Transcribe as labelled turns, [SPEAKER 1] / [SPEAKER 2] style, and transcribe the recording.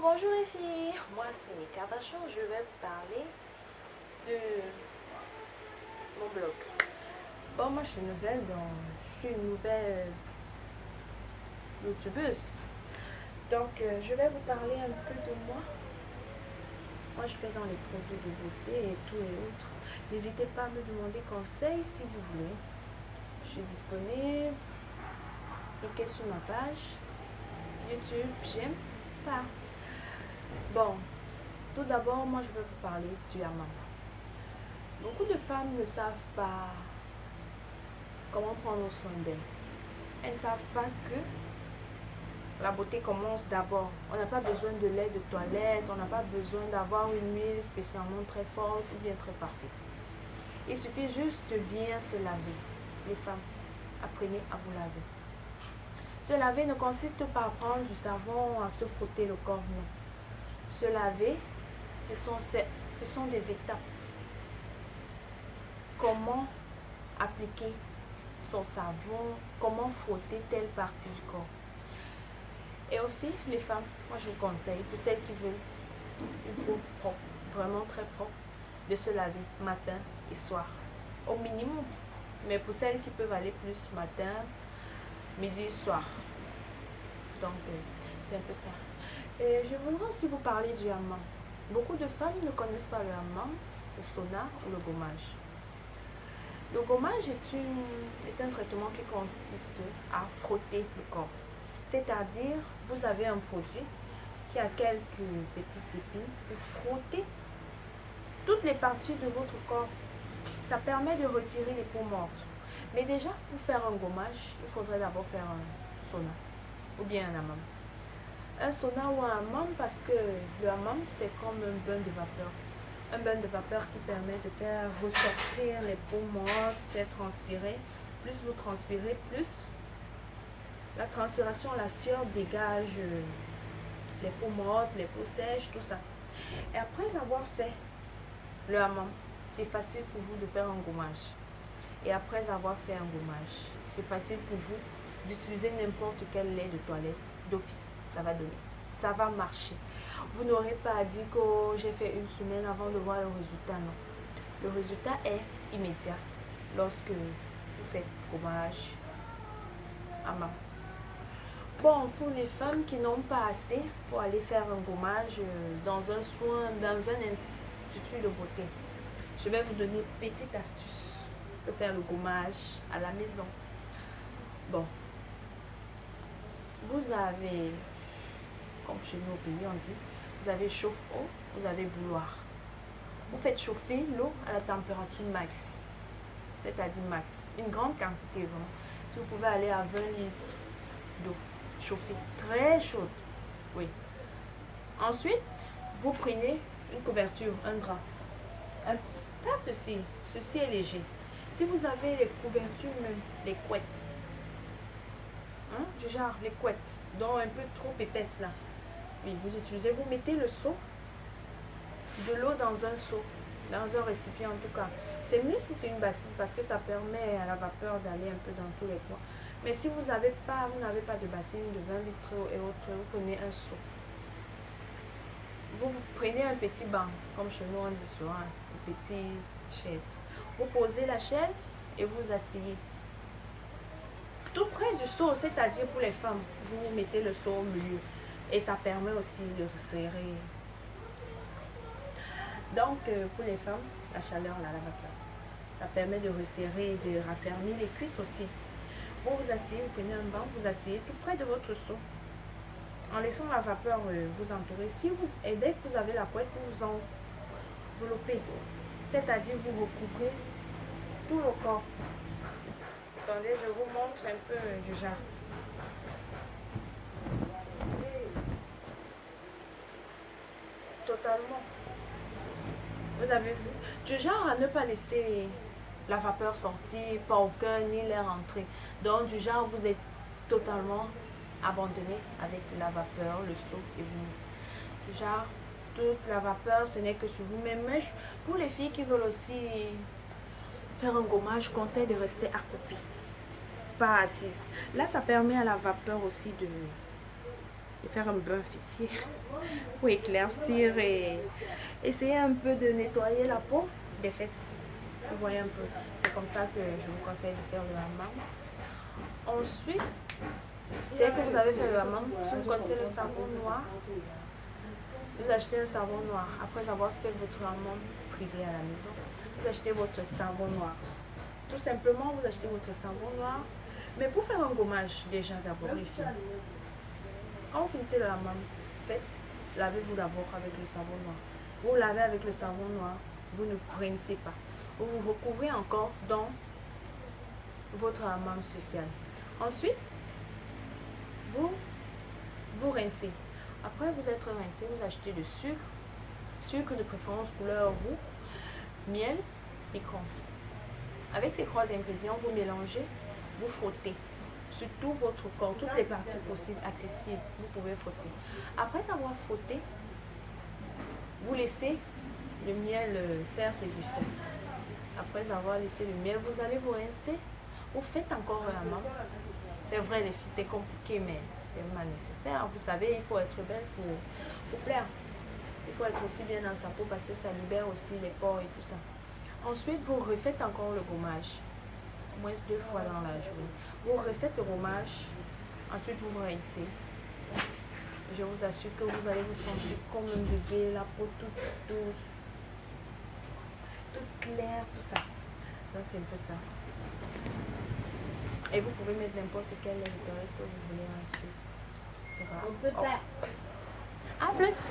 [SPEAKER 1] Bonjour les filles, moi c'est Mika Vachon, je vais vous parler de mon blog. Bon, moi je suis nouvelle, donc je suis une nouvelle youtubeuse. Donc je vais vous parler un peu de moi. Moi je fais dans les produits de beauté et tout et autres. N'hésitez pas à me demander conseil si vous voulez. Je suis disponible. Cliquez sur ma page YouTube, j'aime pas. Bon, tout d'abord, moi je vais vous parler du hammam. Beaucoup de femmes ne savent pas comment prendre soin d'elles. Elles ne savent pas que la beauté commence d'abord. On n'a pas besoin de lait de toilette, on n'a pas besoin d'avoir une huile spécialement très forte ou bien très parfaite. Il suffit juste de bien se laver. Les femmes, apprenez à vous laver. Se laver ne consiste pas à prendre du savon, à se frotter le corps, non. Se laver, ce sont des étapes. Comment appliquer son savon, comment frotter telle partie du corps. Et aussi, les femmes, moi je vous conseille, pour celles qui veulent une peau propre, vraiment très propre, de se laver matin et soir, au minimum. Mais pour celles qui peuvent aller plus matin, midi, soir. Donc, c'est un peu ça. Et je voudrais aussi vous parler du hammam. Beaucoup de femmes ne connaissent pas le hammam, le sauna ou le gommage. Le gommage est un traitement qui consiste à frotter le corps. C'est-à-dire, vous avez un produit qui a quelques petites épines. Vous frottez toutes les parties de votre corps. Ça permet de retirer les peaux mortes. Mais déjà, pour faire un gommage, il faudrait d'abord faire un sauna ou bien un hammam. Un sauna ou un hammam parce que le hammam, c'est comme un bain de vapeur. Un bain de vapeur qui permet de faire ressortir les peaux mortes, faire transpirer. Plus vous transpirez, plus la transpiration, la sueur dégage les peaux mortes, les peaux sèches, tout ça. Et après avoir fait le hammam, c'est facile pour vous de faire un gommage. Et après avoir fait un gommage, c'est facile pour vous d'utiliser n'importe quel lait de toilette d'office. Ça va donner. Ça va marcher. Vous n'aurez pas à dire que j'ai fait une semaine avant de voir le résultat. Non. Le résultat est immédiat lorsque vous faites gommage, hammam. Bon, pour les femmes qui n'ont pas assez pour aller faire un gommage dans un soin, dans un institut de beauté, je vais vous donner une petite astuce pour faire le gommage à la maison. Bon, vous avez, comme chez nous au pays on dit, vous avez chauffe-eau, vous avez bouilloire. Vous faites chauffer l'eau à la température max, c'est-à-dire max, une grande quantité vraiment. Si vous pouvez aller à 20 litres d'eau chauffée, très chaude, oui. Ensuite, vous prenez une couverture, un drap. Pas ceci, ceci est léger. Si vous avez les couvertures, même les couettes, du genre les couettes, dont un peu trop épaisse là, oui, vous utilisez, vous mettez le seau, de l'eau dans un seau, dans un récipient en tout cas. C'est mieux si c'est une bassine parce que ça permet à la vapeur d'aller un peu dans tous les coins. Mais si vous n'avez pas de bassine de 20 litres et autres, vous prenez un seau. Vous prenez un petit banc, comme chez nous on dit souvent, une petite chaise. Vous posez la chaise et vous asseyez. Tout près du seau, c'est-à-dire pour les femmes, vous mettez le seau au milieu. Et ça permet aussi de resserrer. Donc, pour les femmes, la chaleur, la vapeur, ça permet de resserrer et de raffermir les cuisses aussi. Vous vous asseyez, vous prenez un banc, vous asseyez tout près de votre seau. En laissant la vapeur vous entourer. Si vous, et dès que vous avez la couette, vous enveloppez. C'est-à-dire vous recouvrez tout le corps. Attendez, je vous montre un peu du genre. Totalement. Vous avez vu? Du genre à ne pas laisser la vapeur sortir, pas aucun ni l'air entrer. Donc du genre vous êtes totalement abandonné avec la vapeur, le seau et vous. Du genre toute la vapeur ce n'est que sur vous. Mais pour les filles qui veulent aussi faire un gommage, je conseille de rester accroupie, pas assise. Là ça permet à la vapeur aussi et faire un bain fessier pour éclaircir et essayer un peu de nettoyer la peau des fesses. Vous voyez un peu, c'est comme ça que je vous conseille de faire le hammam. Ensuite, dès que vous avez fait le hammam, si vous connaissez le savon noir, vous achetez un savon noir. Après avoir fait votre hammam privé à la maison, vous achetez votre savon noir. Tout simplement, vous achetez votre savon noir. Mais pour faire un gommage, déjà d'abord les filles, quand vous finissez le hammam, lavez-vous d'abord avec le savon noir. Vous lavez avec le savon noir, vous ne rincez pas. Vous vous recouvrez encore dans votre hammam social. Ensuite, vous rincez. Après vous êtes rincé, vous achetez du sucre de préférence couleur roux, miel, citron. Avec ces trois ingrédients, vous mélangez, vous frottez sur tout votre corps, toutes les parties possibles, accessibles, vous pouvez frotter. Après avoir frotté, vous laissez le miel faire ses effets. Après avoir laissé le miel, vous allez vous rincer. Vous faites encore un hammam. C'est vrai les filles, c'est compliqué, mais c'est vraiment nécessaire. Vous savez, il faut être belle pour plaire. Il faut être aussi bien dans sa peau parce que ça libère aussi les pores et tout ça. Ensuite, vous refaites encore le gommage. Au moins 2 fois dans la journée. Vous refaites le gommage. Ensuite, vous vous rincez. Je vous assure que vous allez vous sentir comme un bébé, la peau toute douce, toute claire, tout ça. Donc, c'est un peu ça. Et vous pouvez mettre n'importe quel intérêt que vous voulez ensuite. Ce sera. À plus!